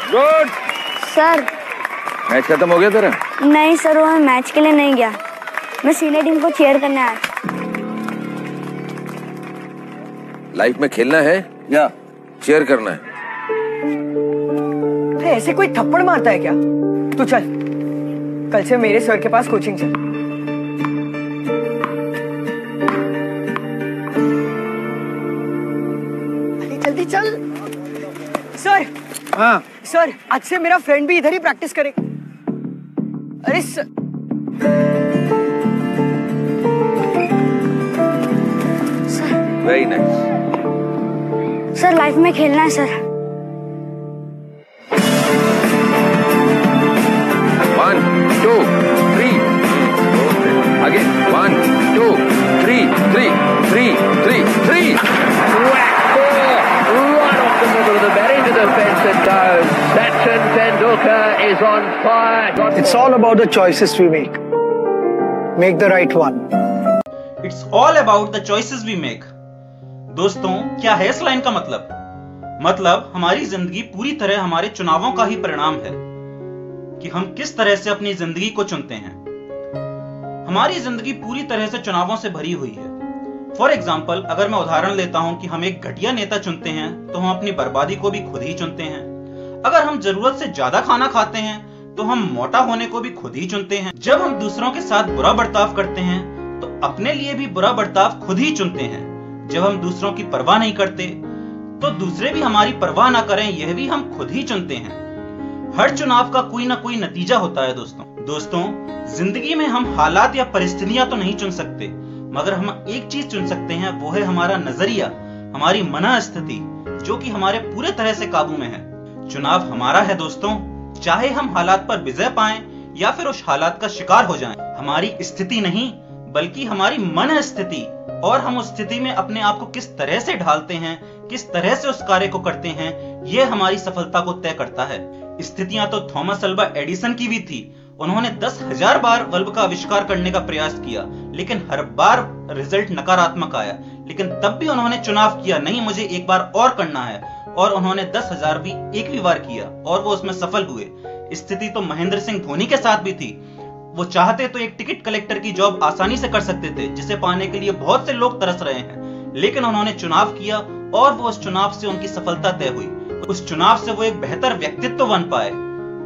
Good sir. Match खत्म हो गया तेरा? नहीं सर, वो मैं मैच के लिए नहीं गया, मैं सीनियर टीम को चीयर करने आया। लाइफ में खेलना है या चीयर करना है? ऐसे कोई थप्पड़ मारता है क्या? तू चल, कल से मेरे सर के पास कोचिंग चल। अरे जल्दी चल। सर। हाँ सर, आज से मेरा फ्रेंड भी इधर ही प्रैक्टिस करेगा। अरे sir. Very nice. Sir life में खेलना है सर। 1 2 3 आगे 1 2 3 3 3 3 3 Whack ball right off the middle of the bat into the fence and goes. Sachin Tendulkar is on fire. It's all about the choices we make. Make the right one. It's all about the choices we make. दोस्तों, क्या है इस line का मतलब हमारी जिंदगी पूरी तरह हमारे चुनावों का ही परिणाम है कि हम किस तरह से अपनी जिंदगी को चुनते हैं। हमारी जिंदगी पूरी तरह से चुनावों से भरी हुई है। फॉर एग्जाम्पल, अगर मैं उदाहरण लेता हूं कि हम एक घटिया नेता चुनते हैं तो हम अपनी बर्बादी को भी खुद ही चुनते हैं। अगर हम जरूरत से ज्यादा खाना खाते हैं तो हम मोटा होने को भी खुद ही चुनते हैं। जब हम दूसरों के साथ बुरा बर्ताव करते हैं तो अपने लिए भी बुरा बर्ताव खुद ही चुनते हैं। जब हम दूसरों की परवाह नहीं करते तो दूसरे भी हमारी परवाह ना करें, यह भी हम खुद ही चुनते हैं। हर चुनाव का कोई ना कोई नतीजा होता है दोस्तों, जिंदगी में हम हालात या परिस्थितियां तो नहीं चुन सकते, मगर हम एक चीज चुन सकते हैं, वो है हमारा नजरिया, हमारी मनःस्थिति, जो कि हमारे पूरे तरह से काबू में है। चुनाव हमारा है दोस्तों, चाहे हम हालात पर विजय पाएं या फिर उस हालात का शिकार हो जाएं। हमारी स्थिति नहीं बल्कि हमारी मनःस्थिति, और हम उस स्थिति में अपने आप को किस तरह से ढालते हैं, किस तरह से उस कार्य को करते हैं, यह हमारी सफलता को तय करता है। स्थितियां तो थॉमस अल्वा एडिसन की भी थी। उन्होंने 10,000 बार बल्ब का आविष्कार करने का प्रयास किया, लेकिन हर बार रिजल्ट नकारात्मक आया। लेकिन तब भी उन्होंने चुनाव किया, नहीं मुझे एक बार और करना है, और उन्होंने 10,000 भी एक भी बार किया और वो उसमें सफल हुए। स्थिति तो महेंद्र सिंह धोनी के साथ भी थी। वो चाहते तो एक टिकट कलेक्टर की जॉब आसानी से कर सकते थे, जिसे पाने के लिए बहुत से लोग तरस रहे हैं, लेकिन उन्होंने चुनाव किया और वो उस चुनाव से उनकी सफलता तय हुई। उस चुनाव से वो एक बेहतर व्यक्तित्व बन पाए,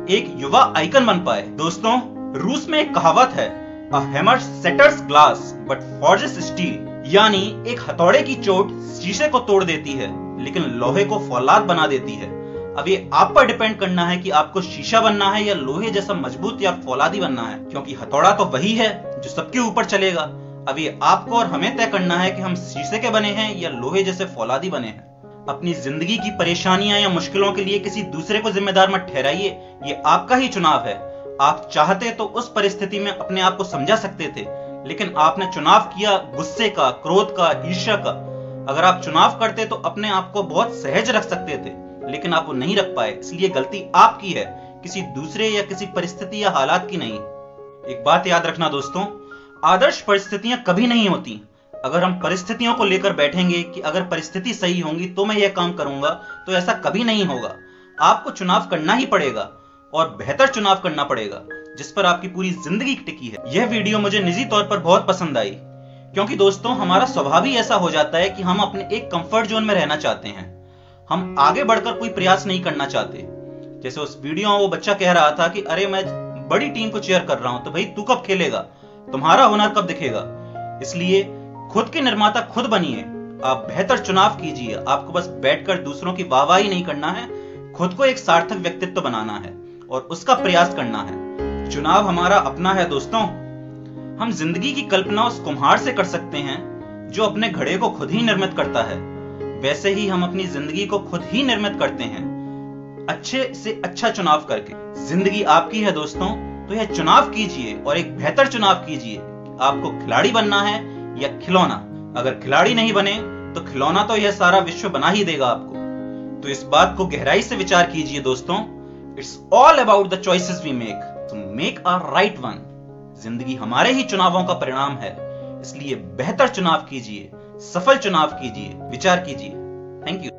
एक युवा आइकन बन पाए। दोस्तों, रूस में एक कहावत है, a hammer shatters glass but forges steel, यानी एक हथौड़े की चोट शीशे को तोड़ देती है लेकिन लोहे को फौलाद बना देती है। अब ये आप पर डिपेंड करना है कि आपको शीशा बनना है या लोहे जैसा मजबूत या फौलादी बनना है, क्योंकि हथौड़ा तो वही है जो सबके ऊपर चलेगा। अब ये आपको और हमें तय करना है कि हम शीशे के बने हैं या लोहे जैसे फौलादी बने हैं। अपनी जिंदगी की परेशानियां या मुश्किलों के लिए किसी दूसरे को जिम्मेदार मत ठहराइए, ये आपका ही चुनाव है। आप चाहते तो उस परिस्थिति में अपने आप को समझा सकते थे, लेकिन आपने चुनाव किया गुस्से का, क्रोध का, ईर्ष्या का। अगर आप चुनाव करते तो अपने आप को बहुत सहज रख सकते थे, लेकिन आप वो नहीं रख पाए, इसलिए गलती आपकी है, किसी दूसरे या किसी परिस्थिति या हालात की नहीं। एक बात याद रखना दोस्तों, आदर्श परिस्थितियां कभी नहीं होती। अगर हम परिस्थितियों को लेकर बैठेंगे कि अगर परिस्थिति सही होंगी तो मैं यह काम करूंगा, तो ऐसा कभी नहीं होगा। आपको चुनाव करना ही पड़ेगा और बेहतर चुनाव करना पड़ेगा, जिस पर आपकी पूरी जिंदगी टिकी है। यह वीडियो मुझे निजी तौर पर बहुत पसंद आई, क्योंकि दोस्तों हमारा स्वभाव ही ऐसा हो जाता है कि हम अपने एक कंफर्ट जोन में रहना चाहते हैं। हम आगे बढ़कर कोई प्रयास नहीं करना चाहते। जैसे उस वीडियो में वो बच्चा कह रहा था कि अरे मैं बड़ी टीम को चीयर कर रहा हूं, तो भाई तू कब खेलेगा, तुम्हारा हुनर कब दिखेगा। इसलिए खुद के निर्माता खुद बनिए, आप बेहतर चुनाव कीजिए। आपको बस बैठकर दूसरों की वाहवाही नहीं करना है, खुद को एक सार्थक व्यक्तित्व बनाना है और उसका प्रयास करना है। चुनाव हमारा अपना है दोस्तों। हम जिंदगी की कल्पना उस कुम्हार से कर सकते हैं जो अपने घड़े को खुद ही निर्मित करता है, वैसे ही हम अपनी जिंदगी को खुद ही निर्मित करते हैं, अच्छे से अच्छा चुनाव करके। जिंदगी आपकी है दोस्तों, तो यह चुनाव कीजिए और एक बेहतर चुनाव कीजिए। आपको खिलाड़ी बनना है या खिलौना। अगर खिलाड़ी नहीं बने तो खिलौना तो यह सारा विश्व बना ही देगा आपको। तो इस बात को गहराई से विचार कीजिए दोस्तों। It's all about the choices we make, तो मेक अ राइट वन। जिंदगी हमारे ही चुनावों का परिणाम है, इसलिए बेहतर चुनाव कीजिए, सफल चुनाव कीजिए, विचार कीजिए। Thank you.